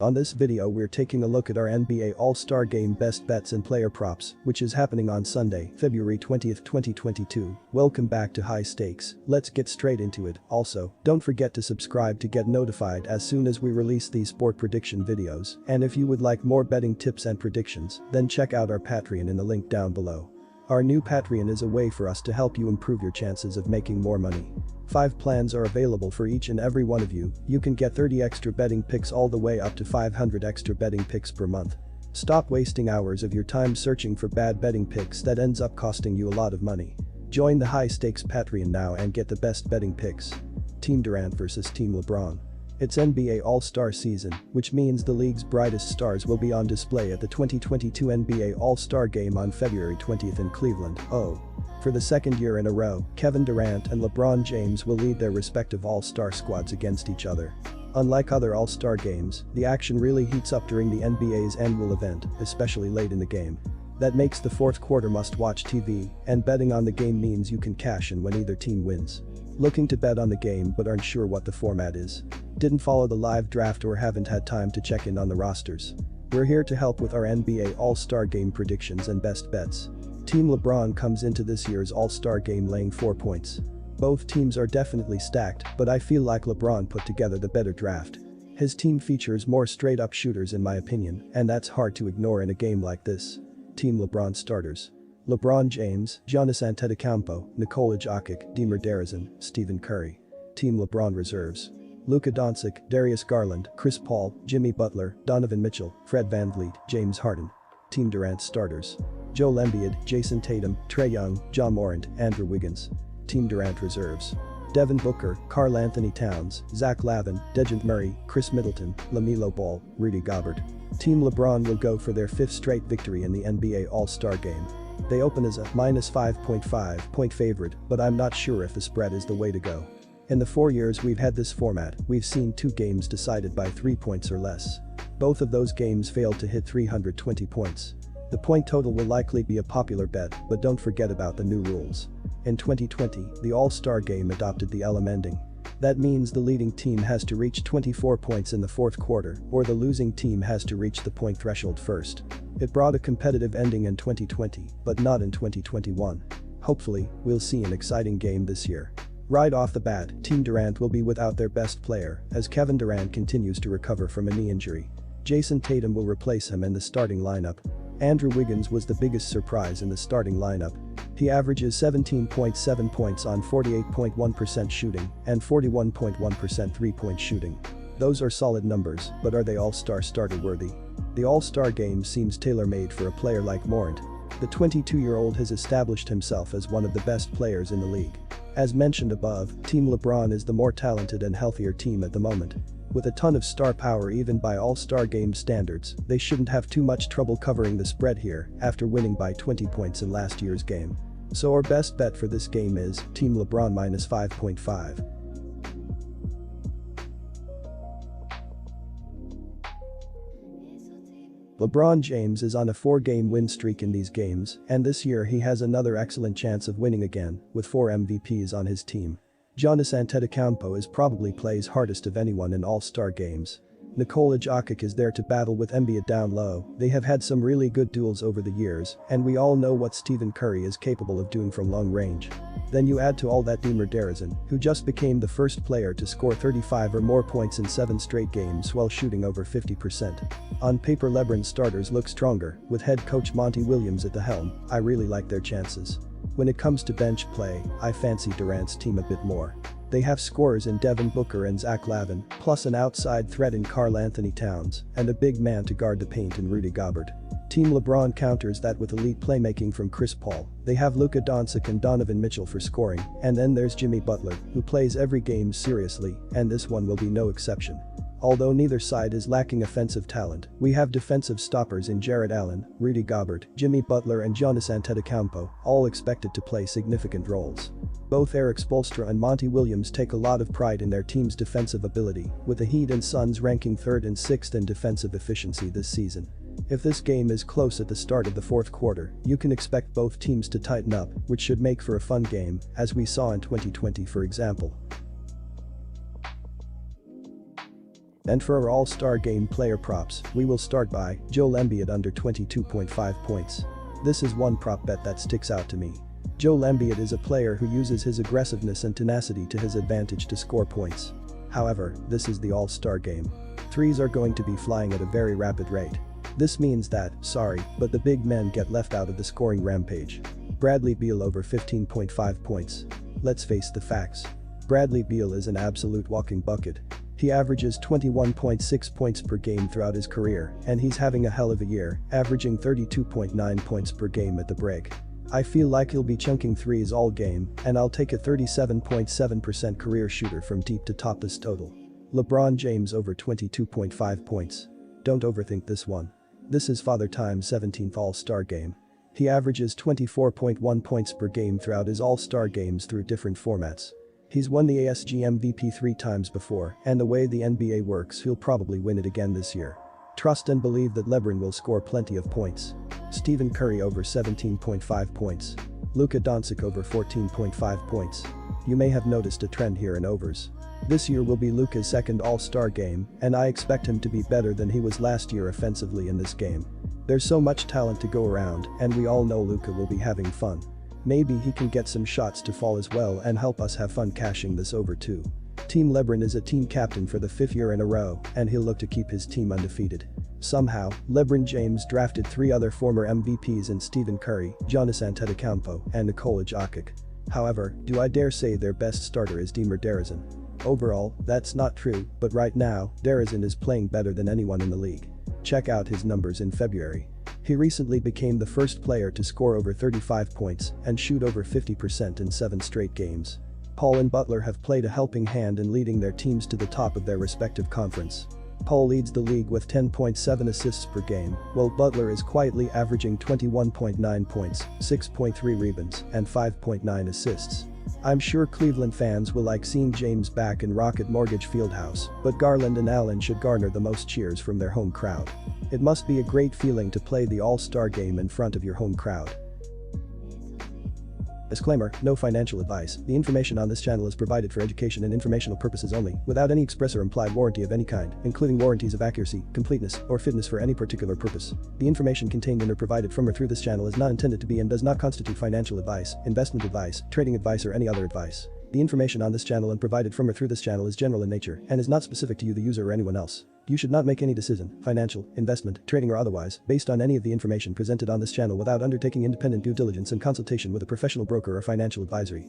On this video we're taking a look at our NBA All-Star Game best bets and player props, which is happening on Sunday, February 20th, 2022. Welcome back to High Stakes. Let's get straight into it. Also, don't forget to subscribe to get notified as soon as we release these sport prediction videos. And if you would like more betting tips and predictions, then check out our Patreon in the link down below. Our new Patreon is a way for us to help you improve your chances of making more money. 5 plans are available for each and every one of you. You can get 30 extra betting picks all the way up to 500 extra betting picks per month. Stop wasting hours of your time searching for bad betting picks that ends up costing you a lot of money. Join the High Stakes Patreon now and get the best betting picks. Team Durant versus Team LeBron. It's NBA All-Star season, which means the league's brightest stars will be on display at the 2022 NBA All-Star Game on February 20th in Cleveland. For the second year in a row, Kevin Durant and LeBron James will lead their respective All-Star squads against each other. Unlike other All-Star games, the action really heats up during the NBA's annual event, especially late in the game. That makes the fourth quarter must-watch TV, and betting on the game means you can cash in when either team wins. Looking to bet on the game but aren't sure what the format is? Didn't follow the live draft or haven't had time to check in on the rosters? We're here to help with our NBA All-Star Game predictions and best bets. Team LeBron comes into this year's All-Star Game laying 4 points. Both teams are definitely stacked, but I feel like LeBron put together the better draft. His team features more straight-up shooters in my opinion, and that's hard to ignore in a game like this. Team LeBron starters: LeBron James, Giannis Antetokounmpo, Nikola Jokic, DeMar DeRozan, Stephen Curry. Team LeBron reserves: Luka Doncic, Darius Garland, Chris Paul, Jimmy Butler, Donovan Mitchell, Fred VanVleet, James Harden. Team Durant starters: Joel Embiid, Jason Tatum, Trae Young, Ja Morant, Andrew Wiggins. Team Durant reserves: Devin Booker, Karl Anthony Towns, Zach LaVine, Dejounte Murray, Chris Middleton, LaMelo Ball, Rudy Gobert. Team LeBron will go for their 5th straight victory in the NBA All-Star Game. They open as a -5.5 point favorite, but I'm not sure if the spread is the way to go. In the 4 years we've had this format, we've seen 2 games decided by 3 points or less. Both of those games failed to hit 320 points. The point total will likely be a popular bet, but don't forget about the new rules. In 2020, the All-Star Game adopted the LM ending. That means the leading team has to reach 24 points in the fourth quarter, or the losing team has to reach the point threshold first. It brought a competitive ending in 2020, but not in 2021. Hopefully, we'll see an exciting game this year. Right off the bat, Team Durant will be without their best player, as Kevin Durant continues to recover from a knee injury. Jason Tatum will replace him in the starting lineup. Andrew Wiggins was the biggest surprise in the starting lineup. He averages 17.7 points on 48.1% shooting and 41.1% three-point shooting. Those are solid numbers, but are they All-Star starter worthy? The All-Star Game seems tailor-made for a player like Morant. The 22-year-old has established himself as one of the best players in the league. As mentioned above, Team LeBron is the more talented and healthier team at the moment. With a ton of star power even by All-Star Game standards, they shouldn't have too much trouble covering the spread here after winning by 20 points in last year's game. So our best bet for this game is Team LeBron -5.5. LeBron James is on a 4-game win streak in these games, and this year he has another excellent chance of winning again, with 4 MVPs on his team. Giannis Antetokounmpo is probably plays hardest of anyone in All-Star games. Nikola Jokic is there to battle with Embiid down low. They have had some really good duels over the years, and we all know what Stephen Curry is capable of doing from long range. Then you add to all that DeMar DeRozan, who just became the first player to score 35 or more points in 7 straight games while shooting over 50%. On paper LeBron's starters look stronger, with head coach Monty Williams at the helm. I really like their chances. When it comes to bench play, I fancy Durant's team a bit more. They have scorers in Devin Booker and Zach LaVine, plus an outside threat in Karl Anthony Towns, and a big man to guard the paint in Rudy Gobert. Team LeBron counters that with elite playmaking from Chris Paul. They have Luka Doncic and Donovan Mitchell for scoring, and then there's Jimmy Butler, who plays every game seriously, and this one will be no exception. Although neither side is lacking offensive talent, we have defensive stoppers in Jarrett Allen, Rudy Gobert, Jimmy Butler and Giannis Antetokounmpo, all expected to play significant roles. Both Eric Spoelstra and Monty Williams take a lot of pride in their team's defensive ability, with the Heat and Suns ranking 3rd and 6th in defensive efficiency this season. If this game is close at the start of the fourth quarter, you can expect both teams to tighten up, which should make for a fun game, as we saw in 2020 for example. And for our all-star game player props, we will start by Joel Embiid under 22.5 points. This is one prop bet that sticks out to me. Joel Embiid is a player who uses his aggressiveness and tenacity to his advantage to score points. However, this is the all-star game. Threes are going to be flying at a very rapid rate. This means that, sorry, but the big men get left out of the scoring rampage. Bradley Beal over 15.5 points. Let's face the facts. Bradley Beal is an absolute walking bucket. He averages 21.6 points per game throughout his career, and he's having a hell of a year, averaging 32.9 points per game at the break. I feel like he'll be chunking threes all game, and I'll take a 37.7% career shooter from deep to top this total. LeBron James over 22.5 points. Don't overthink this one. This is Father Time's 17th All-Star game. He averages 24.1 points per game throughout his All-Star games through different formats. He's won the ASG MVP 3 times before, and the way the NBA works, he'll probably win it again this year. Trust and believe that LeBron will score plenty of points. Stephen Curry over 17.5 points. Luka Doncic over 14.5 points. You may have noticed a trend here in overs. This year will be Luka's second All-Star game, and I expect him to be better than he was last year offensively in this game. There's so much talent to go around, and we all know Luka will be having fun. Maybe he can get some shots to fall as well and help us have fun cashing this over too. Team LeBron is a team captain for the 5th year in a row, and he'll look to keep his team undefeated. Somehow, LeBron James drafted 3 other former MVPs in Stephen Curry, Giannis Antetokounmpo, and Nikola Jokic. However, do I dare say their best starter is DeMar DeRozan? Overall, that's not true, but right now, DeRozan is playing better than anyone in the league. Check out his numbers in February. He recently became the first player to score over 35 points and shoot over 50% in 7 straight games. Paul and Butler have played a helping hand in leading their teams to the top of their respective conference. Paul leads the league with 10.7 assists per game, while Butler is quietly averaging 21.9 points, 6.3 rebounds, and 5.9 assists. I'm sure Cleveland fans will like seeing James back in Rocket Mortgage Fieldhouse, but Garland and Allen should garner the most cheers from their home crowd. It must be a great feeling to play the All-Star game in front of your home crowd. Disclaimer, no financial advice. The information on this channel is provided for education and informational purposes only, without any express or implied warranty of any kind, including warranties of accuracy, completeness, or fitness for any particular purpose. The information contained in or provided from or through this channel is not intended to be and does not constitute financial advice, investment advice, trading advice, or any other advice. The information on this channel and provided from or through this channel is general in nature and is not specific to you, the user, or anyone else. You should not make any decision, financial, investment, trading, or otherwise, based on any of the information presented on this channel without undertaking independent due diligence and consultation with a professional broker or financial advisory.